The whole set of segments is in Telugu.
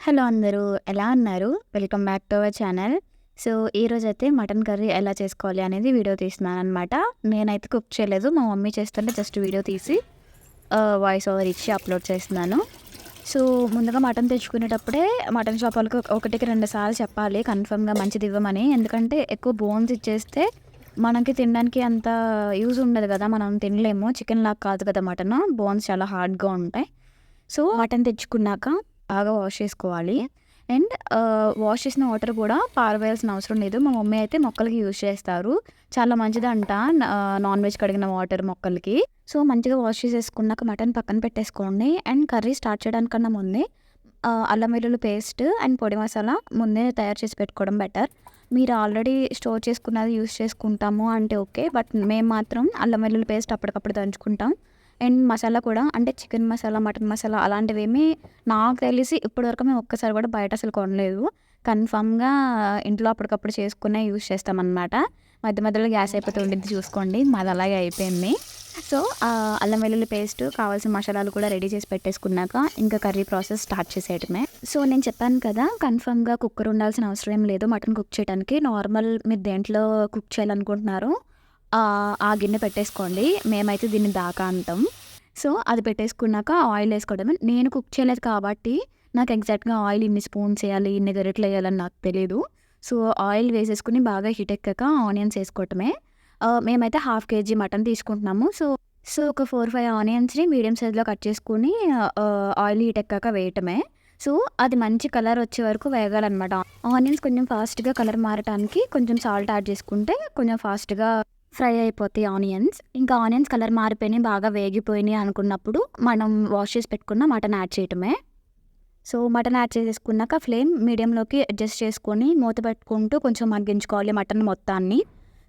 హలో అందరూ ఎలా ఉన్నారు? Welcome back to our channel. So, ఈరోజైతే మటన్ కర్రీ ఎలా చేసుకోవాలి అనేది వీడియో తీస్తున్నాననమాట. నేనైతే కుక్ చేయలేదు. మా మమ్మీ చేస్తుంటే జస్ట్ వీడియో తీసి వాయిస్ ఓవర్ ఇచ్చి అప్లోడ్ చేస్తున్నాను. సో, ముందుగా మటన్ తెచ్చుకునేటప్పుడే మటన్ షాప్ వాళ్ళకి ఒకటికి 2 సార్లు చెప్పాలి కన్ఫర్మ్‌గా మంచిది ఇవ్వమని. ఎందుకంటే ఎక్కువ బోన్స్ ఇచ్చేస్తే మనకి తినడానికి అంత యూజ్ ఉండదు కదా! మనం తినలేము. చికెన్‌లాగా కాదు కదా మటను. బోన్స్ చాలా హార్డ్‌గా ఉంటాయి. సో, మటన్ తెచ్చుకున్నాక బాగా వాష్ చేసుకోవాలి. అండ్ వాష్ చేసిన వాటర్ కూడా పారవేయాల్సిన అవసరం లేదు. మా మమ్మీ అయితే మొక్కలకి యూజ్ చేస్తారు. చాలా మంచిదంట నాన్ వెజ్ కడిగిన వాటర్ మొక్కలకి. సో, మంచిగా వాష్ చేసేసుకున్నాక మటన్ పక్కన పెట్టేసుకోండి. అండ్ కర్రీ స్టార్ట్ చేయడానికన్నా ముందే అల్లం వెల్లుల్లి పేస్ట్ అండ్ పొడి మసాలా ముందే తయారు చేసి పెట్టుకోవడం బెటర్. మీరు ఆల్రెడీ స్టోర్ చేసుకున్నది యూజ్ చేసుకుంటాము అంటే ఓకే. బట్ మేము మాత్రం అల్లం వెల్లుల్లి పేస్ట్ అప్పటికప్పుడు దంచుకుంటాం. అండ్ మసాలా కూడా అంటే చికెన్ మసాలా, మటన్ మసాలా అలాంటివేమీ నాకు తెలిసి ఇప్పటివరకు మేము ఒక్కసారి కూడా బయట అసలు కొనలేదు. కన్ఫర్మ్‌గా ఇంట్లో అప్పటికప్పుడు చేసుకునే యూజ్ చేస్తామనమాట. మధ్య మధ్యలో గ్యాస్ అయిపోతూ ఉండిద్ది చూసుకోండి. మాది అలాగే అయిపోయింది. సో, అల్లం వెల్లుల్లి పేస్ట్ కావాల్సిన మసాలాలు కూడా రెడీ చేసి పెట్టేసుకున్నాక ఇంకా కర్రీ ప్రాసెస్ స్టార్ట్ చేసేయటమే. సో, నేను చెప్పాను కదా కన్ఫర్మ్‌గా కుక్కర్ ఉండాల్సిన అవసరం ఏం లేదు మటన్ కుక్ చేయడానికి. నార్మల్ మీరు దేంట్లో కుక్ చేయాలనుకుంటున్నారో ఆ గిన్నె పెట్టేసుకోండి. మేమైతే దీన్ని దాకా అంటాం. సో, అది పెట్టేసుకున్నాక ఆయిల్ ఏసుకోవడమే. నేను కుక్ చేయలేదు కాబట్టి నాకు ఎగ్జాక్ట్‌గా ఆయిల్ ఇన్ని స్పూన్స్ ఎయాలి, ఇన్ని గరిటెలెయ్యాలని నాకు తెలీదు. సో, ఆయిల్ వేసేసుకొని బాగా హీట్ ఎక్కాక ఆనియన్స్ ఏసుకోవటమే. మేమైతే హాఫ్ కేజీ మటన్ తీసుకుంటున్నాము. సో, ఒక 4, 5 ఆనియన్స్‌ని మీడియం సైజ్‌లో కట్ చేసుకొని ఆయిల్ హీట్ ఎక్కాక వేయటమే. సో, అది మంచి కలర్ వచ్చే వరకు వేగాలనమాట. ఆనియన్స్ కొంచెం ఫాస్ట్‌గా కలర్ మారటానికి కొంచెం సాల్ట్ యాడ్ చేసుకుంటే కొంచెం ఫాస్ట్‌గా ఫ్రై అయిపోతాయి ఆనియన్స్. ఇంకా ఆనియన్స్ కలర్ మారిపోయినాయి, బాగా వేగిపోయినాయి అనుకున్నప్పుడు మనం వాష్ చేసి పెట్టుకున్న మటన్ యాడ్ చేయటమే. సో, మటన్ యాడ్ చేసేసుకున్నాక ఫ్లేమ్ మీడియంలోకి అడ్జస్ట్ చేసుకొని మూత పెట్టుకుంటూ కొంచెం మగ్గించుకోవాలి మటన్ మొత్తాన్ని.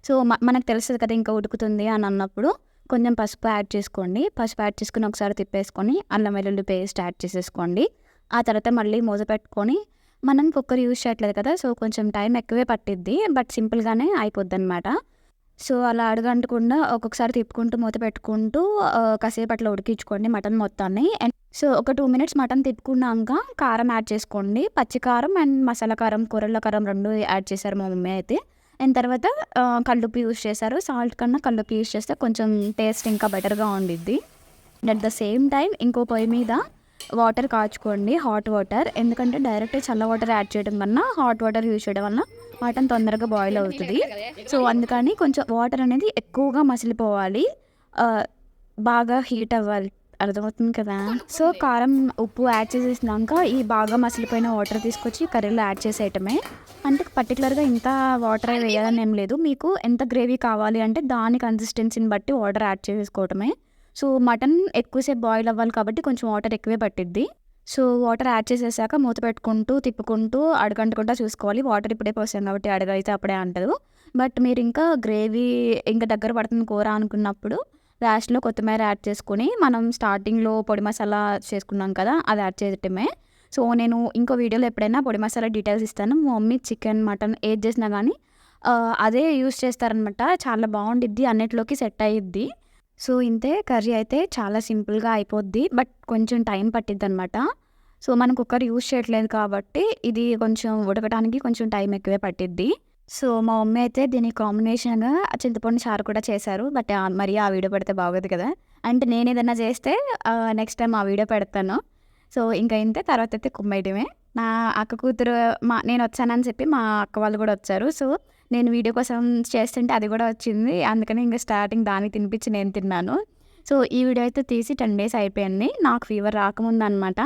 సో, మనకు తెలుస్తది కదా ఇంకా ఉడుకుతుంది అని అన్నప్పుడు కొంచెం పసుపు యాడ్ చేసుకోండి. పసుపు యాడ్ చేసుకొని ఒకసారి తిప్పేసుకొని అల్లం వెల్లుల్లి పేస్ట్ యాడ్ చేసేసుకోండి. ఆ తర్వాత మళ్ళీ మూత పెట్టుకొని మనం కుక్కర్ యూజ్ చేయట్లేదు కదా! సో, కొంచెం టైం ఎక్కువే పట్టిద్ది. బట్ సింపుల్‌గానే అయిపోద్దనమాట. సో, అలా అడుగంటకుండా ఒక్కొక్కసారి తిప్పుకుంటూ మూత పెట్టుకుంటూ కాసేపు అట్లా ఉడికించుకోండి మటన్ మొత్తాన్ని. అండ్ సో, ఒక 2 మినిట్స్ మటన్ తిప్పుకున్నాక కారం యాడ్ చేసుకోండి. పచ్చి కారం అండ్ మసాలా కారం, కూరల కారం 2 యాడ్ చేశారు మా మమ్మీ అయితే. అండ్ తర్వాత కల్లుప్పు యూజ్ చేశారు. సాల్ట్ కన్నా కల్లుప్పు యూజ్ చేస్తే కొంచెం టేస్ట్ ఇంకా బెటర్‌గా ఉండిద్ది. And at the same time ఇంకో పొయ్యి మీద వాటర్ కాచుకోండి, హాట్ వాటర్. ఎందుకంటే డైరెక్ట్ చల్ల వాటర్ యాడ్ చేయడం కన్నా హాట్ వాటర్ యూజ్ చేయడం వల్ల మటన్ తొందరగా బాయిల్ అవుతది. సో, అందుకని కొంచెం వాటర్ అనేది ఎక్కువగా మసిలిపోవాలి. ఆహ్, బాగా హీట్ అవ్వాలి. అర్థమవుతుంది కదా! సో, కారం, ఉప్పు యాడ్ చేసేసినాక ఈ బాగా మసిలిపోయిన వాటర్ తీసుకొచ్చి కర్రీలో యాడ్ చేసేయటమే. అంటే పర్టిక్యులర్‌గా ఇంత వాటరే వేయాలని ఏం లేదు. మీకు ఎంత గ్రేవీ కావాలి అంటే దాని కన్సిస్టెన్సీని బట్టి వాటర్ యాడ్ చేసేసుకోవటమే. సో, మటన్ ఎక్కువసేపు బాయిల్ అవ్వాలి కాబట్టి కొంచెం వాటర్ ఎక్కువే పట్టిద్ది. సో, వాటర్ యాడ్ చేసేసాక మూత పెట్టుకుంటూ, తిప్పుకుంటూ అడుగంటకుండా చూసుకోవాలి. వాటర్ ఇప్పుడే పోసాం కాబట్టి అడుగైతే అప్పుడే అంటదు. బట్ మీరు ఇంకా గ్రేవీ ఇంకా దగ్గర పడుతుంది కూర అనుకున్నప్పుడు లాస్ట్‌లో కొత్తిమీర యాడ్ చేసుకొని మనం స్టార్టింగ్‌లో పొడి మసాలా చేసుకున్నాం కదా! అది యాడ్ చేయటమే. సో, నేను ఇంకో వీడియోలో ఎప్పుడైనా పొడి మసాలా డీటెయిల్స్ ఇస్తాను. మా మమ్మీ చికెన్, మటన్ ఏది చేసినా గానీ అదే యూజ్ చేస్తారనమాట. చాలా బావుండిద్ది. అన్నిట్లోకి సెట్ అయ్యిద్ది. సో, ఇంతే కర్రీ అయితే చాలా సింపుల్‌గా అయిపోద్ది. బట్ కొంచెం టైం పట్టిద్దనమాట. సో, మనం కుక్కర్ యూజ్ చేయట్లేదు కాబట్టి ఇది కొంచెం ఉడకటానికి కొంచెం టైం ఎక్కువే పట్టిద్ది. సో, మా మమ్మీ అయితే దీనికి కాంబినేషన్‌గా చింతపండు చారు కూడా చేశారు. బట్ మరి ఆ వీడియో పెడితే బాగోదు కదా! అంటే నేనేదన్నా చేస్తే నెక్స్ట్ టైమ్ ఆ వీడియో పెడతాను. సో, ఇంకా ఇంతే తర్వాతయితే కుమ్మేయడమే. నా అక్క కూతురు నేనొచ్చానని చెప్పి మా అక్క వాళ్ళు కూడా వచ్చారు. సో, నేను వీడియో కోసం చేస్తుంటే అది కూడా వచ్చింది. అందుకని ఇంక స్టార్టింగ్ దానికి తినిపించి నేను తిన్నాను. సో, ఈ వీడియో అయితే తీసి 10 డేస్ అయిపోయింది. నాకు ఫీవర్ రాకముందనమాట.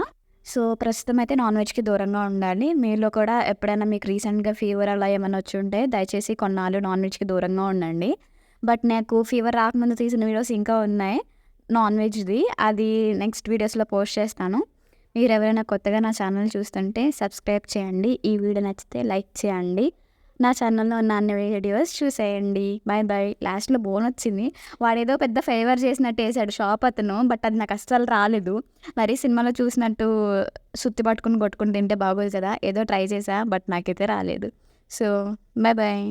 సో, ప్రస్తుతం అయితే నాన్ వెజ్‌కి దూరంగా ఉండాలి. మీలో కూడా ఎప్పుడైనా మీకు రీసెంట్‌గా ఫీవర్ అలా ఏమన్నా వచ్చుంటే దయచేసి కొన్నాళ్ళు నాన్ వెజ్‌కి దూరంగా ఉండండి. బట్ నాకు ఫీవర్ రాకముందు తీసిన వీడియోస్ ఇంకా ఉన్నాయి నాన్ వెజ్‌ది. అది నెక్స్ట్ వీడియోస్‌లో పోస్ట్ చేస్తాను. మీరెవరైనా కొత్తగా నా ఛానల్ చూస్తుంటే సబ్స్క్రైబ్ చేయండి. ఈ వీడియో నచ్చితే లైక్ చేయండి. నా ఛానల్‌లో ఉన్న అన్ని వీడియోస్ చూసేయండి. Bye bye. లాస్ట్‌లో బోనొచ్చింది. వాడేదో పెద్ద ఫేవర్ చేసినట్టు ఏసాడు షాప్ అతను. బట్ అది నాకు అస్సలు రాలేదు. మరి సినిమాలో చూసినట్టు సుత్తి పట్టుకొని కొట్టుకొని తింటే బాగోదు కదా! ఏదో ట్రై చేశా. బట్ నాకైతే రాలేదు. So, bye bye.